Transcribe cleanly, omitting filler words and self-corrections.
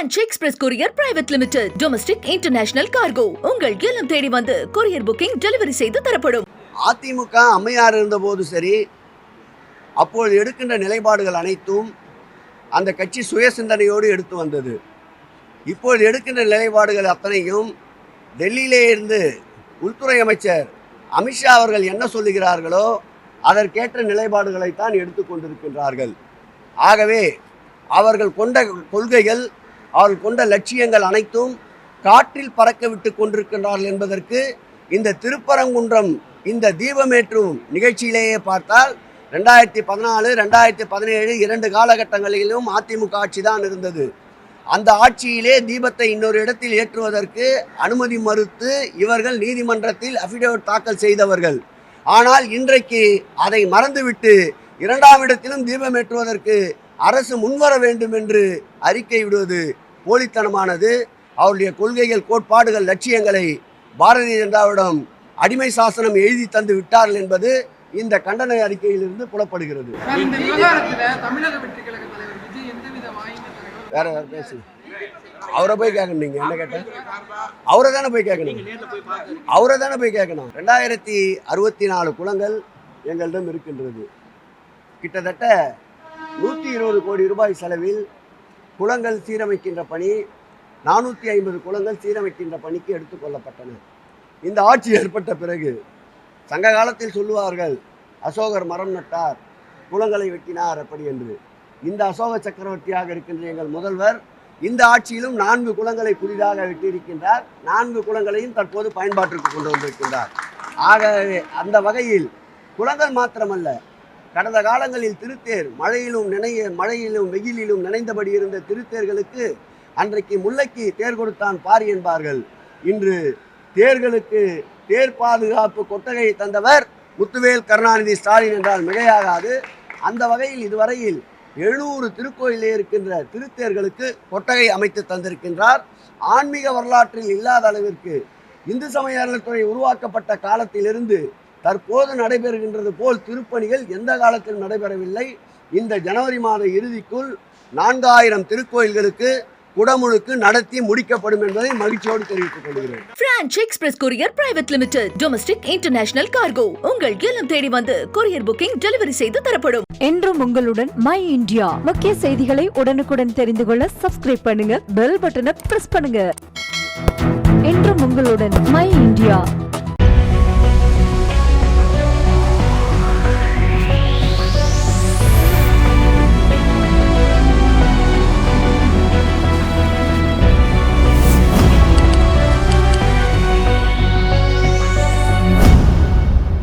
French Express Courier Private Limited. Domestic International Cargo. உங்கள் இல்லம் தேடி வந்து courier booking delivery செய்து தரப்படும். அதிமுக அம்மையார் இருந்தபோது சரி, அப்போது எடுக்கின்ற நிலைப்பாடுகள் அனைத்தும் அந்த கட்சி சுய சிந்தனையோடு எடுத்து வந்தது. இப்போது எடுக்கின்ற நிலைப்பாடுகள் அத்தனையும் டெல்லியிலே இருந்து உள்துறை அமைச்சர் அமித்ஷா அவர்கள் என்ன சொல்லுகிறார்களோ அதற்கேற்ற நிலைப்பாடுகளைத்தான் எடுத்து கொண்டிருக்கின்றார்கள். ஆகவே அவர்கள் கொண்ட கொள்கைகள், அவர்கள் கொண்ட லட்சியங்கள் அனைத்தும் காற்றில் பறக்க விட்டு கொண்டிருக்கின்றார்கள் என்பதற்கு இந்த திருப்பரங்குன்றம் இந்த தீபமேற்றும் நிகழ்ச்சியிலேயே பார்த்தால் 2014, 2017 2 காலகட்டங்களிலும் அதிமுக ஆட்சி தான் இருந்தது. அந்த ஆட்சியிலே தீபத்தை இன்னொரு இடத்தில் ஏற்றுவதற்கு அனுமதி மறுத்து இவர்கள் நீதிமன்றத்தில் அஃபிடவிட் தாக்கல் செய்தவர்கள். ஆனால் இன்றைக்கு அதை மறந்துவிட்டு 2ஆம் இடத்திலும் தீபம் ஏற்றுவதற்கு அரசு முன்வர வேண்டும் என்று அறிக்கை விடுவது போலித்தனமானது. அவருடைய கொள்கைகள், கோட்பாடுகள், லட்சியங்களை பாரதிய ஜனதாவிடம் அடிமை சாசனம் எழுதி தந்து விட்டார்கள் என்பது இந்த கண்டன அறிக்கையிலிருந்து புலப்படுகிறது. வேற பேசு, அவரை போய் கேட்கணும். நீங்க என்ன கேட்ட? அவரை தானே போய் கேட்கணும். 2064 குளங்கள் எங்களிடம் இருக்கின்றது. கிட்டத்தட்ட 120 கோடி ரூபாய் செலவில் குளங்கள் சீரமைக்கின்ற பணி, 450 குளங்கள் சீரமைக்கின்ற பணிக்கு எடுத்துக்கொள்ளப்பட்டன. இந்த ஆட்சி ஏற்பட்ட பிறகு சங்க காலத்தில் சொல்லுவார்கள், அசோகர் மரம் நட்டார், குளங்களை வெட்டினார் அப்படி என்று. இந்த அசோக சக்கரவர்த்தியாக இருக்கின்ற எங்கள் முதல்வர் இந்த ஆட்சியிலும் 4 குளங்களை புதிதாக வெட்டியிருக்கின்றார். 4 குளங்களையும் தற்போது பயன்பாட்டிற்கு கொண்டு வந்திருக்கின்றார். ஆகவே அந்த வகையில் குளங்கள் மாத்திரமல்ல, கடந்த காலங்களில் திருத்தேர் மழையிலும் வெயிலிலும் நினைந்தபடி இருந்த திருத்தேர்களுக்கு அன்றைக்கு முல்லைக்கு தேர் கொடுத்தான் பாரி என்பார்கள். இன்று தேர்களுக்கு தேர் பாதுகாப்பு கொட்டகையை தந்தவர் முத்துவேல் கருணாநிதி ஸ்டாலின் என்றால் மிகையாகாது. அந்த வகையில் இதுவரையில் 700 திருக்கோயிலே இருக்கின்ற திருத்தேர்களுக்கு கொட்டகை அமைத்து தந்திருக்கின்றார். ஆன்மீக வரலாற்றில் இல்லாத அளவிற்கு இந்து சமய அறநிலையத்துறை உருவாக்கப்பட்ட காலத்திலிருந்து தற்போது நடைபெறுகின்றது போல் திருப்பணிகள் எந்த காலத்திலும் நடைபெறவில்லை. இந்த ஜனவரி மாத இறுதிக்குள் 4000 திருக்கோயில்களுக்கு குடமுழுக்கு நடத்தி முடிக்கப்படும் என்பதை மகிழ்ச்சியோடு தெரிவித்துக் கொள்கிறேன். French Express Courier Private Limited. Domestic International Cargo. உங்கள் இல்லம் தேடி வந்து courier booking delivery செய்து தரப்படும். என்றும் உங்களுடன் மை இந்தியா. முக்கிய செய்திகளை உடனுக்குடன் தெரிந்து கொள்ள சப்ஸ்கிரைப் பண்ணுங்க, பெல் பட்டனை பிரஸ் பண்ணுங்க. என்றும் உங்களுடன் மை இந்தியா.